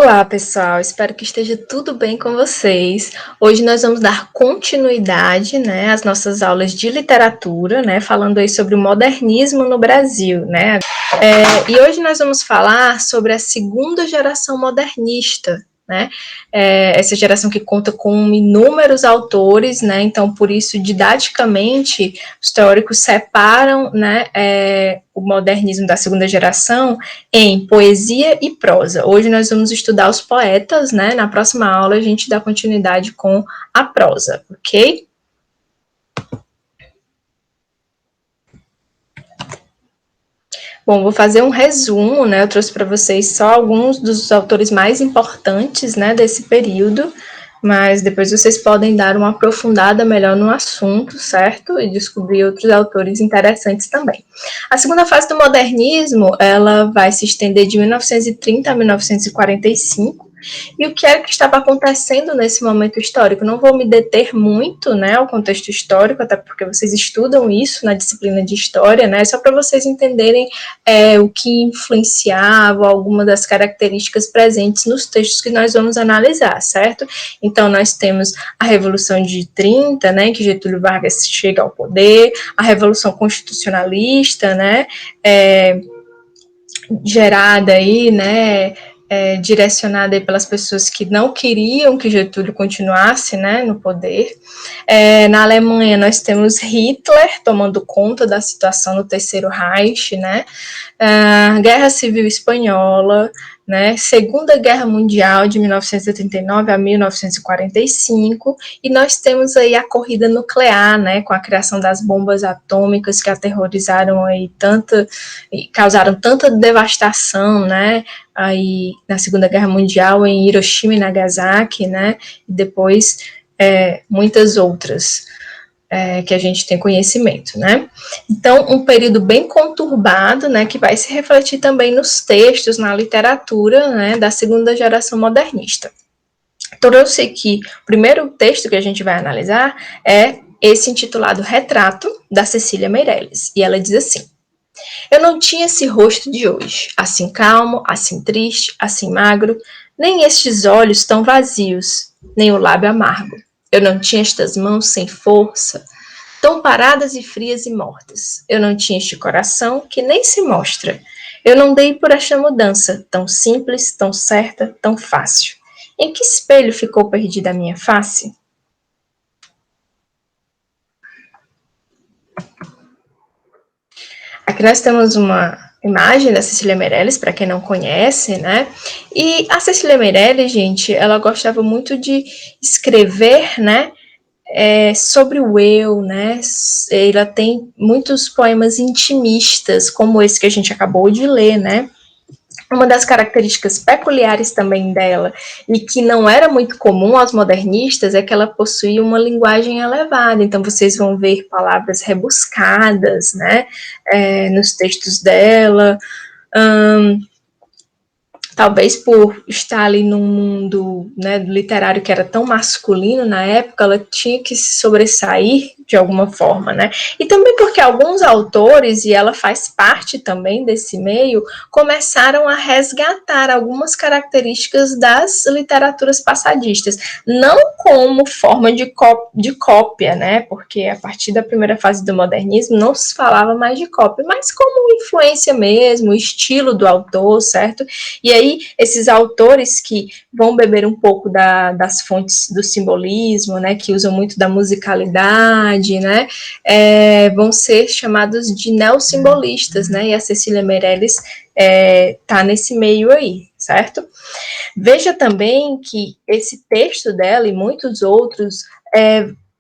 Olá, pessoal. Espero que esteja tudo bem com vocês. Hoje nós vamos dar continuidade, né, às nossas aulas de literatura, né, falando aí sobre o modernismo no Brasil, né. E hoje nós vamos falar sobre a segunda geração modernista, né, essa geração que conta com inúmeros autores, né, então por isso didaticamente os teóricos separam, né, o modernismo da segunda geração em poesia e prosa. Hoje nós vamos estudar os poetas, né, na próxima aula a gente dá continuidade com a prosa, ok? Bom, vou fazer um resumo, né? Eu trouxe para vocês só alguns dos autores mais importantes, né, desse período, mas depois vocês podem dar uma aprofundada melhor no assunto, certo? E descobrir outros autores interessantes também. A segunda fase do modernismo, ela vai se estender de 1930 a 1945, e o que é que estava acontecendo nesse momento histórico? Não vou me deter muito, né, ao contexto histórico, até porque vocês estudam isso na disciplina de história, né, só para vocês entenderem o que influenciava, alguma das características presentes nos textos que nós vamos analisar, certo? Então, nós temos a Revolução de 30, né, que Getúlio Vargas chega ao poder, a Revolução Constitucionalista, né, gerada aí, né, direcionada aí pelas pessoas que não queriam que Getúlio continuasse, né, no poder. Na Alemanha, nós temos Hitler tomando conta da situação no Terceiro Reich, né, Guerra Civil Espanhola, né, Segunda Guerra Mundial de 1939 a 1945, e nós temos aí a corrida nuclear, né, com a criação das bombas atômicas que aterrorizaram aí causaram tanta devastação, né, aí na Segunda Guerra Mundial em Hiroshima e Nagasaki, né, e depois muitas outras que a gente tem conhecimento, né? Então, um período bem conturbado, né, que vai se refletir também nos textos, na literatura, né, da segunda geração modernista. Trouxe aqui, o primeiro texto que a gente vai analisar é esse intitulado Retrato, da Cecília Meirelles, e ela diz assim: eu não tinha esse rosto de hoje, assim calmo, assim triste, assim magro, nem estes olhos tão vazios, nem o lábio amargo. Eu não tinha estas mãos sem força, tão paradas e frias e mortas. Eu não tinha este coração que nem se mostra. Eu não dei por esta mudança, tão simples, tão certa, tão fácil. Em que espelho ficou perdida a minha face? Aqui nós temos uma imagem da Cecília Meirelles, para quem não conhece, né? E a Cecília Meirelles, gente, ela gostava muito de escrever, né? Sobre o eu, né? Ela tem muitos poemas intimistas, como esse que a gente acabou de ler, né? Uma das características peculiares também dela, e que não era muito comum aos modernistas, é que ela possuía uma linguagem elevada. Então, vocês vão ver palavras rebuscadas, né, nos textos dela. Talvez por estar ali num mundo, né, literário que era tão masculino na época, ela tinha que se sobressair de alguma forma, né? E também porque alguns autores, e ela faz parte também desse meio, começaram a resgatar algumas características das literaturas passadistas, não como forma de cópia, né? Porque a partir da primeira fase do modernismo não se falava mais de cópia, mas como influência mesmo, o estilo do autor, certo? E aí, esses autores que vão beber um pouco das fontes do simbolismo, né, que usam muito da musicalidade, né, vão ser chamados de neossimbolistas, né, e a Cecília Meirelles tá nesse meio aí, certo? Veja também que esse texto dela e muitos outros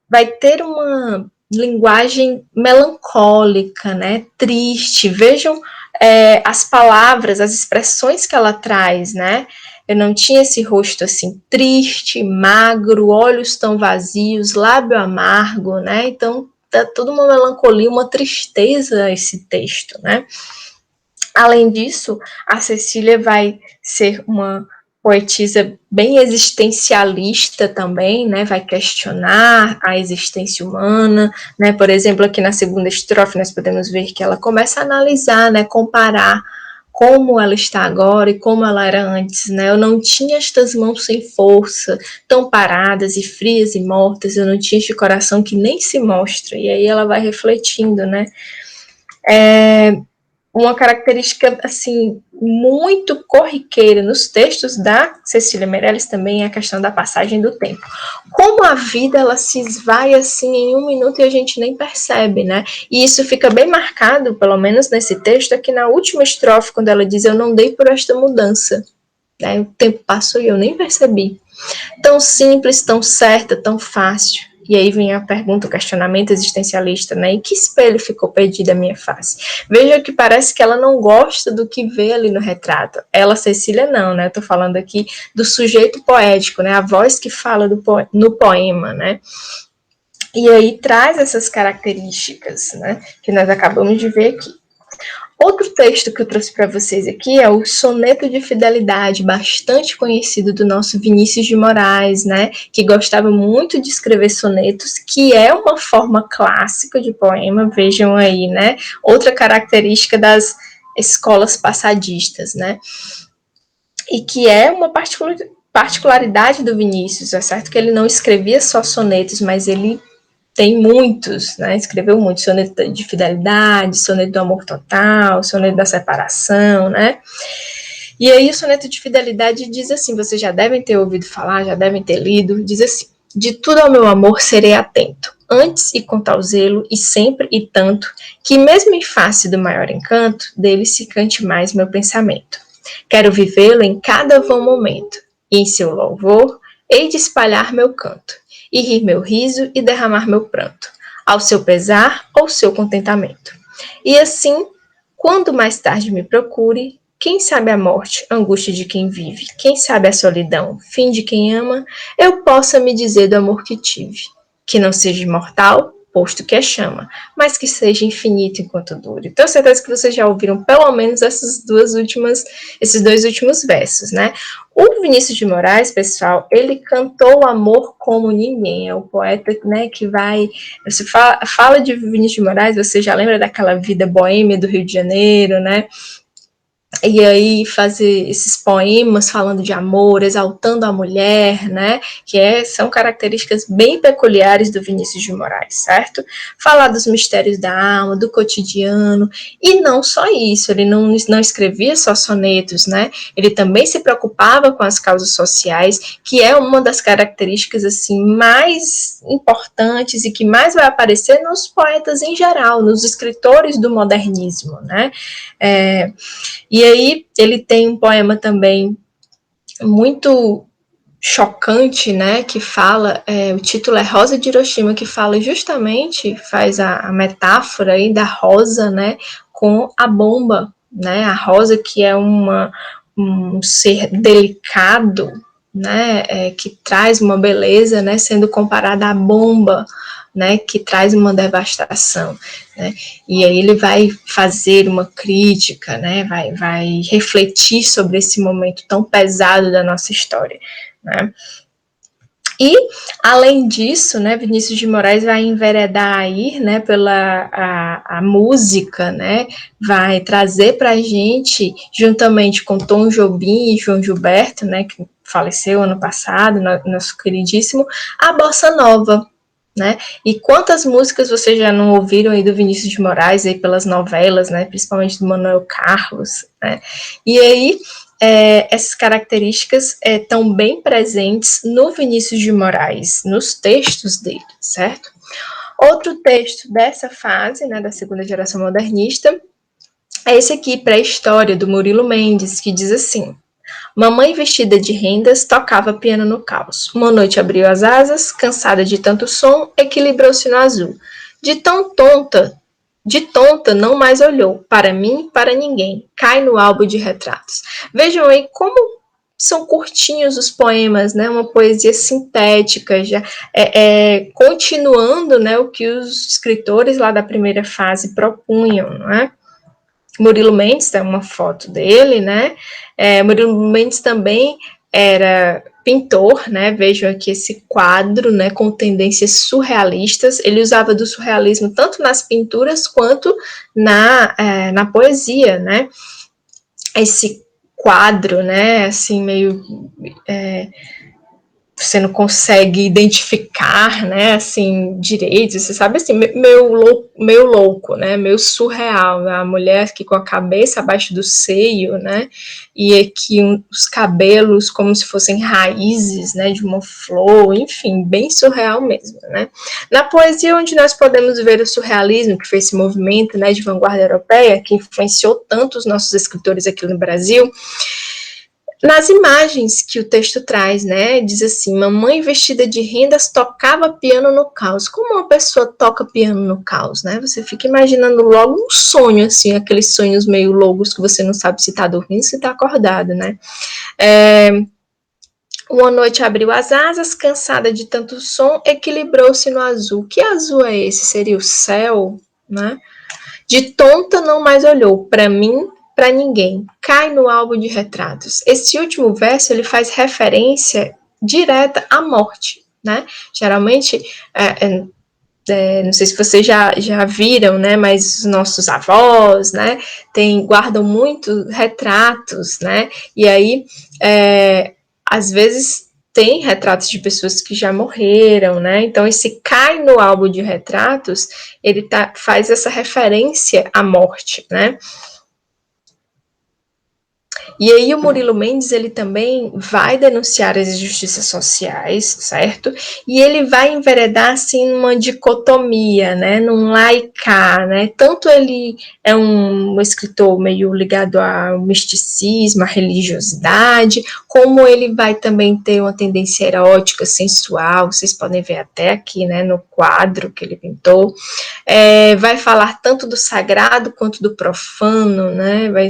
vai ter uma linguagem melancólica, né, triste. Vejam as palavras, as expressões que ela traz, né? Eu não tinha esse rosto assim triste, magro, olhos tão vazios, lábio amargo, né? Então, tá toda uma melancolia, uma tristeza esse texto, né? Além disso, a Cecília vai ser uma poetisa bem existencialista também, né, vai questionar a existência humana, né, por exemplo, aqui na segunda estrofe nós podemos ver que ela começa a analisar, né, comparar como ela está agora e como ela era antes, né? Eu não tinha estas mãos sem força, tão paradas e frias e mortas, eu não tinha este coração que nem se mostra. E aí ela vai refletindo, né? Uma característica, assim, muito corriqueira nos textos da Cecília Meirelles também é a questão da passagem do tempo. Como a vida, ela se esvai, assim, em um minuto e a gente nem percebe, né? E isso fica bem marcado, pelo menos nesse texto, aqui na última estrofe, quando ela diz, eu não dei por esta mudança, né? O tempo passou e eu nem percebi. Tão simples, tão certa, tão fácil. E aí vem a pergunta, o questionamento existencialista, né? Em que espelho ficou perdida a minha face? Veja que parece que ela não gosta do que vê ali no retrato. Ela, Cecília, não, né? Eu tô falando aqui do sujeito poético, né? A voz que fala no poema, né? E aí traz essas características, né? Que nós acabamos de ver aqui. Outro texto que eu trouxe para vocês aqui é o Soneto de Fidelidade, bastante conhecido do nosso Vinícius de Moraes, né, que gostava muito de escrever sonetos, que é uma forma clássica de poema, vejam aí, né, outra característica das escolas passadistas, né, e que é uma particularidade do Vinícius, é certo que ele não escrevia só sonetos, mas ele tem muitos, né? Escreveu muitos, soneto de fidelidade, soneto do amor total, soneto da separação, né? E aí o soneto de fidelidade diz assim, vocês já devem ter ouvido falar, já devem ter lido, diz assim, de tudo ao meu amor serei atento, antes e com tal zelo, e sempre e tanto, que mesmo em face do maior encanto, dele se cante mais meu pensamento. Quero vivê-lo em cada vão momento, e em seu louvor hei de espalhar meu canto, e rir meu riso e derramar meu pranto, ao seu pesar ou seu contentamento. E assim, quando mais tarde me procure, quem sabe a morte, angústia de quem vive, quem sabe a solidão, fim de quem ama, eu possa me dizer do amor que tive, que não seja imortal, posto que é chama, mas que seja infinito enquanto dure. Tenho certeza que vocês já ouviram pelo menos esses dois últimos versos, né? O Vinícius de Moraes, pessoal, ele cantou o amor como ninguém. É o poeta, né, que vai... Você fala de Vinícius de Moraes, você já lembra daquela vida boêmia do Rio de Janeiro, né? E aí fazer esses poemas falando de amor, exaltando a mulher, né, são características bem peculiares do Vinícius de Moraes, certo? Falar dos mistérios da alma, do cotidiano, e não só isso, ele não escrevia só sonetos, né, ele também se preocupava com as causas sociais, que é uma das características, assim, mais importantes e que mais vai aparecer nos poetas em geral, nos escritores do modernismo, né, e aí ele tem um poema também muito chocante, né, que fala, o título é Rosa de Hiroshima, que fala justamente, faz a metáfora aí da rosa, né, com a bomba, né, a rosa que é um ser delicado, né, que traz uma beleza, né, sendo comparada à bomba, né, que traz uma devastação, né, e aí ele vai fazer uma crítica, né, vai refletir sobre esse momento tão pesado da nossa história, né. E, além disso, né, Vinícius de Moraes vai enveredar aí, né, pela a música, né, vai trazer para a gente, juntamente com Tom Jobim e João Gilberto, né, que faleceu ano passado, nosso queridíssimo, a Bossa Nova, né? E quantas músicas vocês já não ouviram aí do Vinícius de Moraes aí pelas novelas, né? Principalmente do Manuel Carlos, né? E aí essas características estão bem presentes no Vinícius de Moraes, nos textos dele, certo? Outro texto dessa fase, né, da segunda geração modernista, é esse aqui, Pré-História, do Murilo Mendes, que diz assim: mamãe vestida de rendas tocava piano no caos. Uma noite abriu as asas, cansada de tanto som, equilibrou-se no azul. De tonta não mais olhou, para mim, para ninguém. Cai no álbum de retratos. Vejam aí como são curtinhos os poemas, né? Uma poesia sintética, já continuando, né, o que os escritores lá da primeira fase propunham, não é? Murilo Mendes, tem uma foto dele, né? Murilo Mendes também era pintor, né? Vejam aqui esse quadro, né? Com tendências surrealistas. Ele usava do surrealismo tanto nas pinturas quanto na poesia, né? esse quadro, né, assim, meio você não consegue identificar, né, assim, direito, você sabe, assim, meio louco, né, meio surreal, a mulher aqui com a cabeça abaixo do seio, né, e aqui os cabelos como se fossem raízes, né, de uma flor, enfim, bem surreal mesmo, né. Na poesia, onde nós podemos ver o surrealismo, que foi esse movimento, né, de vanguarda europeia, que influenciou tanto os nossos escritores aqui no Brasil, nas imagens que o texto traz, né, diz assim, mamãe vestida de rendas tocava piano no caos. Como uma pessoa toca piano no caos, né? Você fica imaginando logo um sonho, assim, aqueles sonhos meio loucos que você não sabe se está dormindo, se está acordado, né? Uma noite abriu as asas, cansada de tanto som, equilibrou-se no azul. Que azul é esse? Seria o céu, né? De tonta não mais olhou para mim, para ninguém. Cai no álbum de retratos. Esse último verso ele faz referência direta à morte, né? Geralmente, não sei se vocês já viram, né? Mas os nossos avós, né? Guardam muito retratos, né? E aí, às vezes tem retratos de pessoas que já morreram, né? Então, esse cai no álbum de retratos, ele faz essa referência à morte, né? E aí o Murilo Mendes, ele também vai denunciar as injustiças sociais, certo? E ele vai enveredar, assim, uma dicotomia, né? Num lá e cá, né? Tanto ele é um escritor meio ligado ao misticismo, à religiosidade, como ele vai também ter uma tendência erótica, sensual, vocês podem ver até aqui, né? No quadro que ele pintou. Vai falar tanto do sagrado quanto do profano, né? Vai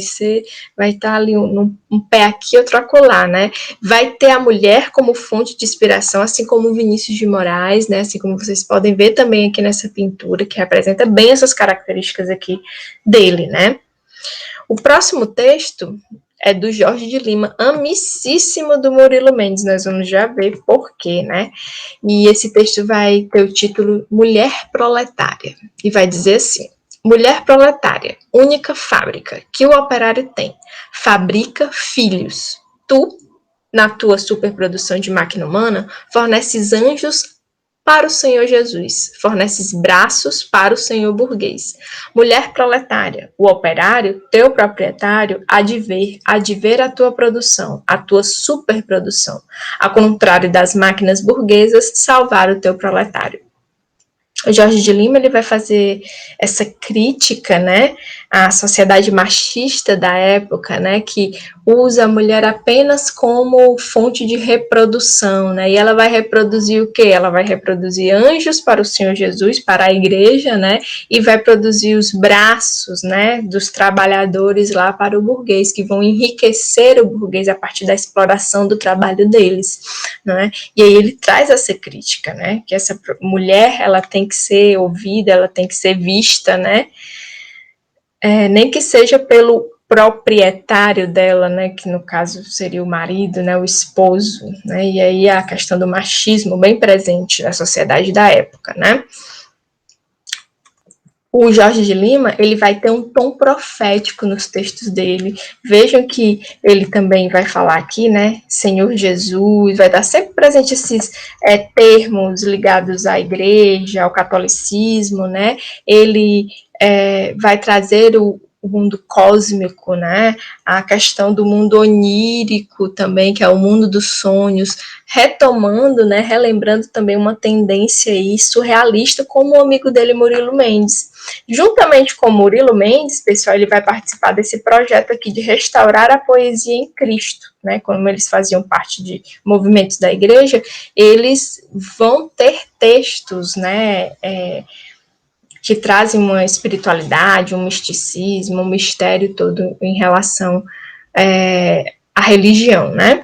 estar ali um pé aqui, outro acolá, né? Vai ter a mulher como fonte de inspiração, assim como Vinícius de Moraes, né? Assim como vocês podem ver também aqui nessa pintura, que representa bem essas características aqui dele, né? O próximo texto é do Jorge de Lima, amicíssimo do Murilo Mendes, nós vamos já ver por quê, né? E esse texto vai ter o título Mulher Proletária, e vai dizer assim: mulher proletária, única fábrica que o operário tem, fabrica filhos. Tu, na tua superprodução de máquina humana, forneces anjos para o Senhor Jesus, forneces braços para o Senhor burguês. Mulher proletária, o operário, teu proprietário, há de ver a tua produção, a tua superprodução, ao contrário das máquinas burguesas, salvar o teu proletário. O Jorge de Lima ele vai fazer essa crítica, né, à sociedade machista da época, né, que usa a mulher apenas como fonte de reprodução, né, e ela vai reproduzir o quê? Ela vai reproduzir anjos para o Senhor Jesus, para a igreja, né, e vai produzir os braços, né, dos trabalhadores lá para o burguês, que vão enriquecer o burguês a partir da exploração do trabalho deles, né, e aí ele traz essa crítica, né, que essa mulher, ela tem que ser ouvida, ela tem que ser vista, né, nem que seja pelo proprietário dela, né, que no caso seria o marido, né, o esposo, né, e aí a questão do machismo bem presente na sociedade da época, né. O Jorge de Lima, ele vai ter um tom profético nos textos dele. Vejam que ele também vai falar aqui, né, Senhor Jesus, vai estar sempre presente esses termos ligados à igreja, ao catolicismo, né, ele vai trazer o mundo cósmico, né, a questão do mundo onírico também, que é o mundo dos sonhos, retomando, né, relembrando também uma tendência aí surrealista, como o amigo dele, Murilo Mendes. Juntamente com Murilo Mendes, pessoal, ele vai participar desse projeto aqui de restaurar a poesia em Cristo, né? Como eles faziam parte de movimentos da igreja, eles vão ter textos, né? Que trazem uma espiritualidade, um misticismo, um mistério todo em relação à religião, né?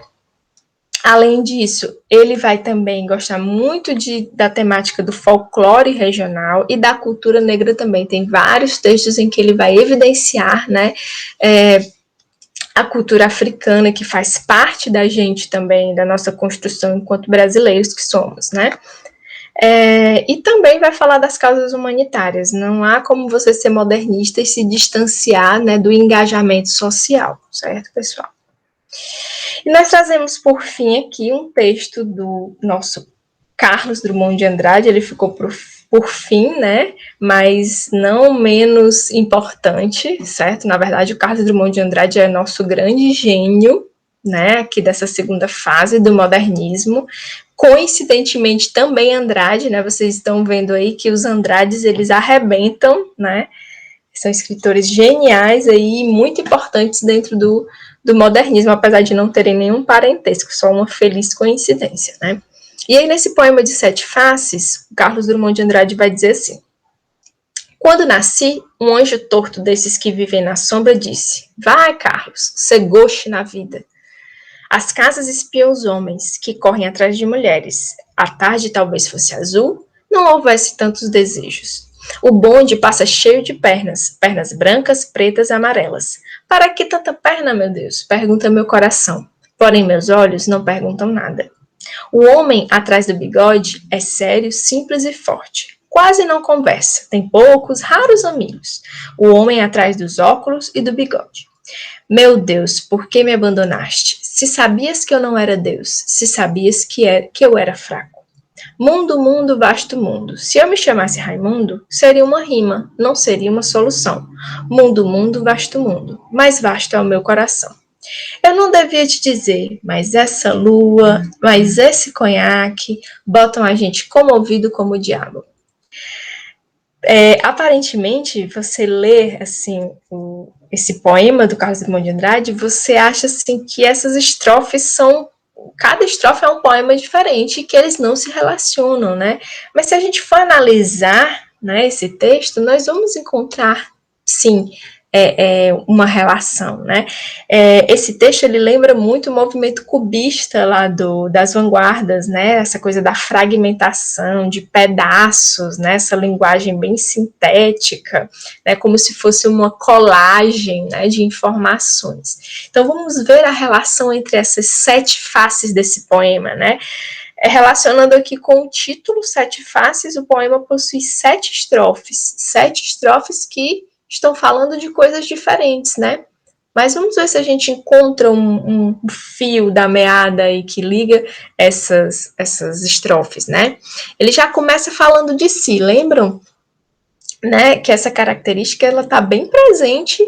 Além disso, ele vai também gostar muito da temática do folclore regional e da cultura negra também. Tem vários textos em que ele vai evidenciar, né, a cultura africana, que faz parte da gente também, da nossa construção enquanto brasileiros que somos, né. E também vai falar das causas humanitárias. Não há como você ser modernista e se distanciar, né, do engajamento social, certo, pessoal? E nós trazemos, por fim, aqui um texto do nosso Carlos Drummond de Andrade. Ele ficou por fim, né, mas não menos importante, certo? Na verdade, o Carlos Drummond de Andrade é nosso grande gênio, né, aqui dessa segunda fase do modernismo. Coincidentemente, também Andrade, né, vocês estão vendo aí que os Andrades, eles arrebentam, né, são escritores geniais aí, muito importantes dentro do modernismo, apesar de não terem nenhum parentesco, só uma feliz coincidência, né? E aí, nesse poema de Sete Faces, o Carlos Drummond de Andrade vai dizer assim: quando nasci, um anjo torto desses que vivem na sombra disse: vai, Carlos, ser goste na vida. As casas espiam os homens que correm atrás de mulheres. A tarde talvez fosse azul, não houvesse tantos desejos. O bonde passa cheio de pernas, pernas brancas, pretas, amarelas. Para que tanta perna, meu Deus? Pergunta meu coração. Porém, meus olhos não perguntam nada. O homem atrás do bigode é sério, simples e forte. Quase não conversa, tem poucos, raros amigos. O homem atrás dos óculos e do bigode. Meu Deus, por que me abandonaste? Se sabias que eu não era Deus, se sabias que eu era fraco. Mundo, mundo, vasto mundo. Se eu me chamasse Raimundo, seria uma rima, não seria uma solução. Mundo, mundo, vasto mundo. Mais vasto é o meu coração. Eu não devia te dizer, mas essa lua, mas esse conhaque, botam a gente comovido como o diabo. Aparentemente, você lê assim esse poema do Carlos Drummond de Andrade, você acha assim que essas estrofes são, cada estrofe é um poema diferente e que eles não se relacionam, né? Mas se a gente for analisar, né, esse texto, nós vamos encontrar, sim, uma relação, né? Esse texto ele lembra muito o movimento cubista lá das vanguardas, né? Essa coisa da fragmentação, de pedaços, né? Essa linguagem bem sintética, né? Como se fosse uma colagem, né, de informações. Então vamos ver a relação entre essas sete faces desse poema, né? Relacionando aqui com o título Sete Faces, o poema possui sete estrofes que estão falando de coisas diferentes, né? Mas vamos ver se a gente encontra um fio da meada aí que liga essas estrofes, né? Ele já começa falando de si, lembram? Né? Que essa característica ela está bem presente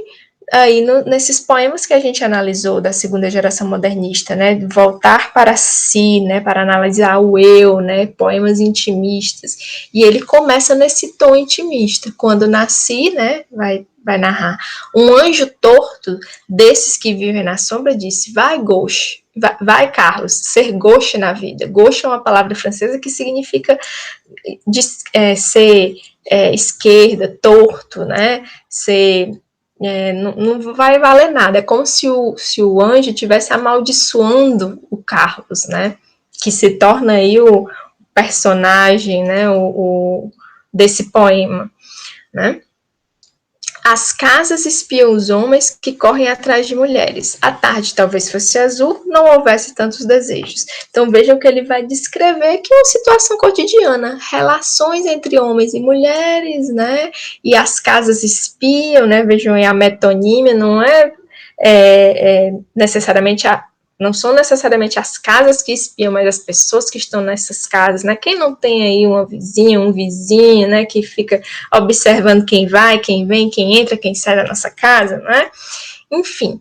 aí nesses poemas que a gente analisou da segunda geração modernista, né, voltar para si, né, para analisar o eu, né, poemas intimistas, e ele começa nesse tom intimista, quando nasci, né, vai narrar, um anjo torto desses que vivem na sombra disse, vai gauche, vai Carlos, ser gauche na vida. Gauche é uma palavra francesa que significa ser esquerda, torto, né, ser não vai valer nada. É como se o anjo estivesse amaldiçoando o Carlos, né? Que se torna aí o personagem, né? Desse poema, né? As casas espiam os homens que correm atrás de mulheres. A tarde talvez fosse azul, não houvesse tantos desejos. Então vejam que ele vai descrever que é uma situação cotidiana, relações entre homens e mulheres, né? E as casas espiam, né? Vejam aí a metonímia, não necessariamente não são necessariamente as casas que espiam, mas as pessoas que estão nessas casas, né? Quem não tem aí uma vizinha, um vizinho, né? Que fica observando quem vai, quem vem, quem entra, quem sai da nossa casa, né? Enfim.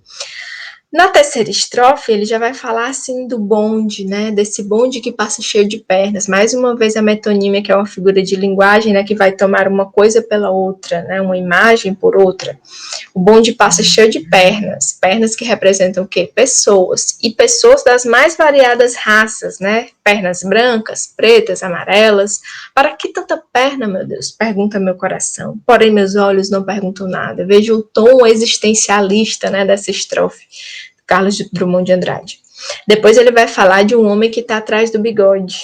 Na terceira estrofe, ele já vai falar, assim, do bonde, né, desse bonde que passa cheio de pernas. Mais uma vez, a metonímia, que é uma figura de linguagem, né, que vai tomar uma coisa pela outra, né, uma imagem por outra. O bonde passa cheio de pernas, pernas que representam o quê? Pessoas, e pessoas das mais variadas raças, né, pernas brancas, pretas, amarelas. Para que tanta perna, meu Deus? Pergunta meu coração. Porém, meus olhos não perguntam nada. Veja o tom existencialista, né, dessa estrofe. Carlos Drummond de Andrade. Depois ele vai falar de um homem que está atrás do bigode,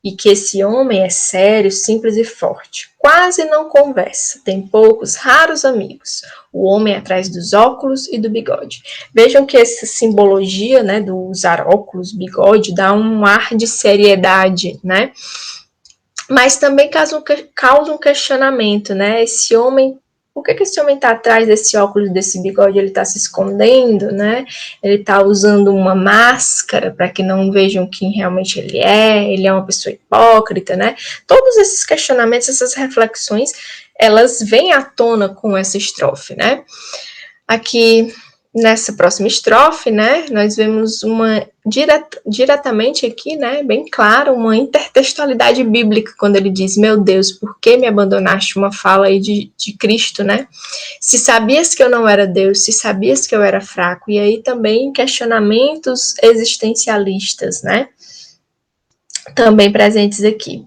e que esse homem é sério, simples e forte. Quase não conversa, tem poucos, raros amigos. O homem atrás dos óculos e do bigode. Vejam que essa simbologia, né, do usar óculos, bigode, dá um ar de seriedade, né? mas também causa um questionamento, né? Esse homem, por que esse homem está atrás desse óculos, desse bigode? Ele está se escondendo, né? Ele está usando uma máscara para que não vejam quem realmente ele é uma pessoa hipócrita, né? Todos esses questionamentos, essas reflexões, elas vêm à tona com essa estrofe, né? Aqui nessa próxima estrofe, né, nós vemos uma diretamente aqui, né, bem claro, uma intertextualidade bíblica quando ele diz: meu Deus, por que me abandonaste? Uma fala aí de Cristo, né? Se sabias que eu não era Deus, se sabias que eu era fraco. E aí também questionamentos existencialistas, né, também presentes aqui.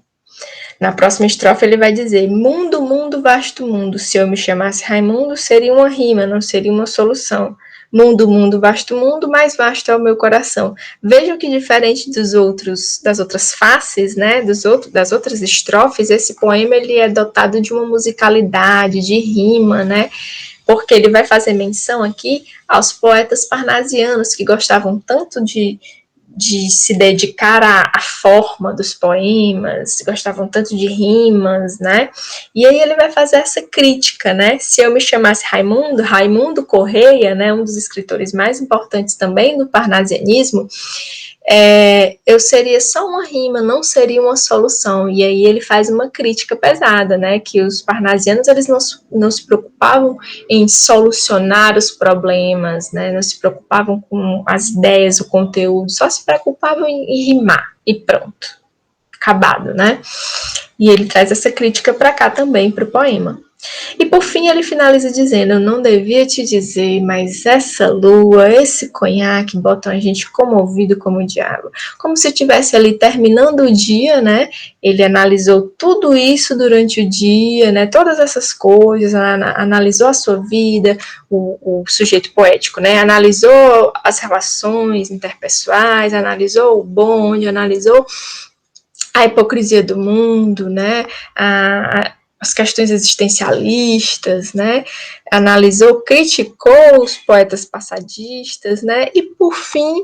Na próxima estrofe ele vai dizer: mundo, mundo, vasto mundo, se eu me chamasse Raimundo, seria uma rima, não seria uma solução. Mundo, mundo, vasto mundo, mais vasto é o meu coração. Vejam que diferente das outras faces, né, das outras estrofes, esse poema ele é dotado de uma musicalidade, de rima, né, porque ele vai fazer menção aqui aos poetas parnasianos que gostavam tanto de se dedicar à forma dos poemas, gostavam tanto de rimas, né? E aí ele vai fazer essa crítica, né? Se eu me chamasse Raimundo Correia, né, um dos escritores mais importantes também do parnasianismo, eu seria só uma rima, não seria uma solução. E aí ele faz uma crítica pesada, né? Que os parnasianos eles não se preocupavam em solucionar os problemas, né? Não se preocupavam com as ideias, o conteúdo, só se preocupavam em rimar e pronto, acabado, né? E ele traz essa crítica para cá também, para o poema. E por fim ele finaliza dizendo: eu não devia te dizer, mas essa lua, esse conhaque botam a gente comovido como o diabo. Como se estivesse ali terminando o dia, né? Ele analisou tudo isso durante o dia, né? Todas essas coisas, analisou a sua vida, o sujeito poético, né? Analisou as relações interpessoais, analisou o bonde, analisou a hipocrisia do mundo, né? As questões existencialistas, né? Analisou, criticou os poetas passadistas, né? E por fim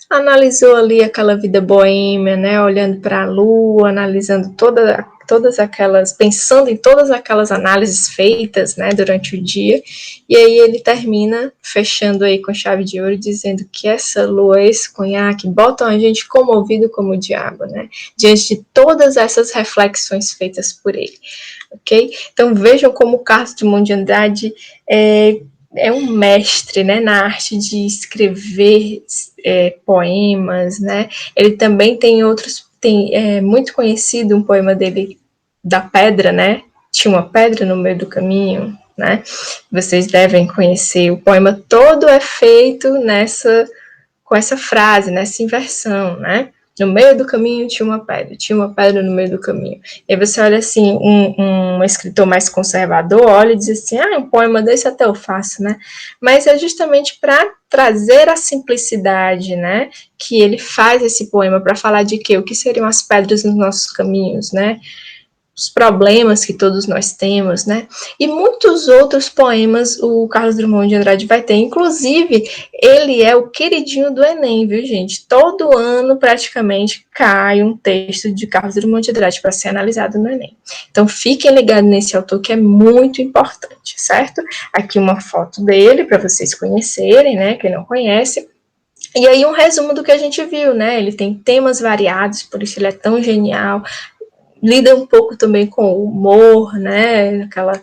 analisou ali aquela vida boêmia, né? Olhando para a lua, analisando todas aquelas, pensando em todas aquelas análises feitas, né, durante o dia, e aí ele termina fechando aí com chave de ouro, dizendo que essa lua, esse conhaque, botam a gente comovido como o diabo, né, diante de todas essas reflexões feitas por ele, ok? Então vejam como o Carlos Drummond de Andrade é um mestre, né, na arte de escrever poemas, né? Ele também tem muito conhecido um poema dele da pedra, né? Tinha uma pedra no meio do caminho, né? Vocês devem conhecer. O poema todo é feito com essa frase, nessa inversão, né? No meio do caminho tinha uma pedra no meio do caminho. E aí você olha assim, um escritor mais conservador olha e diz assim: um poema desse até eu faço, né? Mas é justamente para trazer a simplicidade, né? Que ele faz esse poema para falar de quê? O que seriam as pedras nos nossos caminhos, né? Os problemas que todos nós temos, né? E muitos outros poemas o Carlos Drummond de Andrade vai ter. Inclusive, ele é o queridinho do Enem, viu, gente? Todo ano, praticamente, cai um texto de Carlos Drummond de Andrade para ser analisado no Enem. Então, fiquem ligados nesse autor que é muito importante, certo? Aqui uma foto dele para vocês conhecerem, né? Quem não conhece. E aí um resumo do que a gente viu, né? Ele tem temas variados, por isso ele é tão genial. Lida um pouco também com o humor, né? Aquela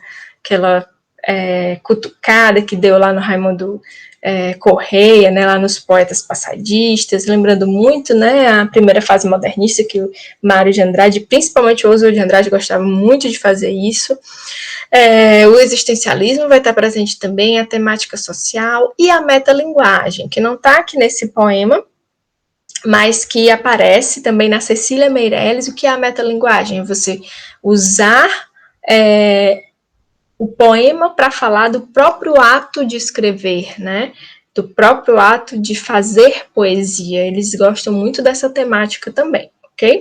cutucada que deu lá no Raimundo Correia, né? Lá nos poetas passadistas, lembrando muito, né? A primeira fase modernista que o Mário de Andrade, principalmente o Oswald de Andrade, gostava muito de fazer isso. O existencialismo vai estar presente também, a temática social e a metalinguagem, que não está aqui nesse poema, mas que aparece também na Cecília Meirelles. O que é a metalinguagem? Você usar o poema para falar do próprio ato de escrever, né? Do próprio ato de fazer poesia. Eles gostam muito dessa temática também, ok?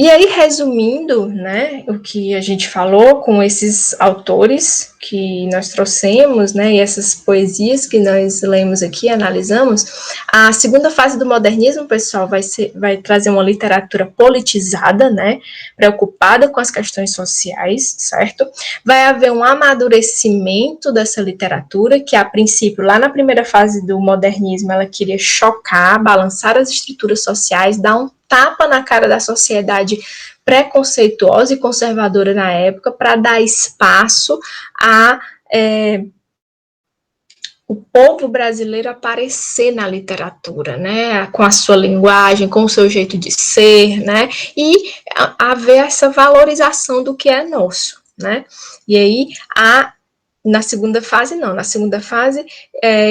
E aí, resumindo, né, o que a gente falou com esses autores que nós trouxemos, né, e essas poesias que nós lemos aqui, analisamos, a segunda fase do modernismo, pessoal, vai trazer uma literatura politizada, né, preocupada com as questões sociais, certo? Vai haver um amadurecimento dessa literatura, que a princípio, lá na primeira fase do modernismo, ela queria chocar, balançar as estruturas sociais, dar um tapa na cara da sociedade preconceituosa e conservadora na época para dar espaço a o povo brasileiro aparecer na literatura, né, com a sua linguagem, com o seu jeito de ser, né, e haver essa valorização do que é nosso, né, e aí na segunda fase, não. Na segunda fase,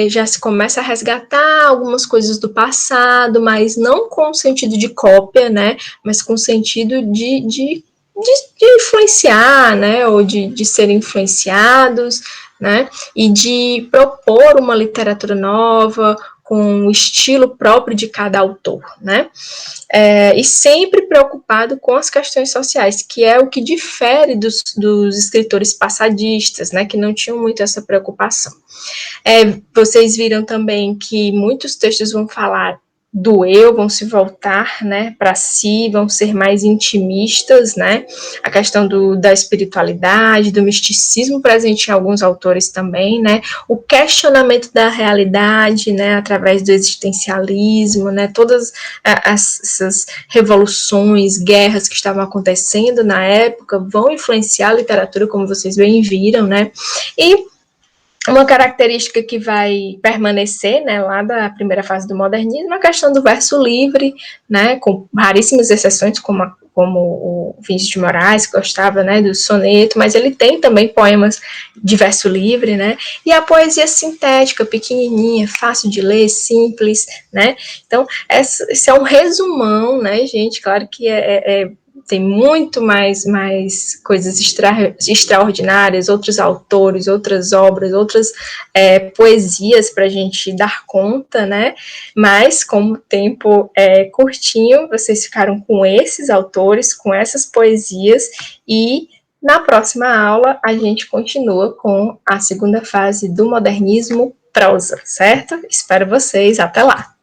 já se começa a resgatar algumas coisas do passado, mas não com o sentido de cópia, né? Mas com o sentido de influenciar, né? Ou de serem influenciados, né? E de propor uma literatura nova, com o estilo próprio de cada autor, né? E sempre preocupado com as questões sociais, que é o que difere dos escritores passadistas, né, que não tinham muito essa preocupação. Vocês viram também que muitos textos vão falar do eu, vão se voltar, né, para si, vão ser mais intimistas, né, a questão da espiritualidade, do misticismo presente em alguns autores também, né, o questionamento da realidade, né, através do existencialismo, né, todas essas revoluções, guerras que estavam acontecendo na época vão influenciar a literatura, como vocês bem viram, né, e uma característica que vai permanecer, né, lá da primeira fase do modernismo, é a questão do verso livre, né, com raríssimas exceções, como o Vinícius de Moraes, que gostava, né, do soneto, mas ele tem também poemas de verso livre, né, e a poesia sintética, pequenininha, fácil de ler, simples, né, então, esse é um resumão, né, gente, claro que tem muito mais coisas extraordinárias, outros autores, outras obras, outras poesias para a gente dar conta, né? Mas, como o tempo é curtinho, vocês ficaram com esses autores, com essas poesias, e na próxima aula a gente continua com a segunda fase do modernismo prosa, certo? Espero vocês, até lá!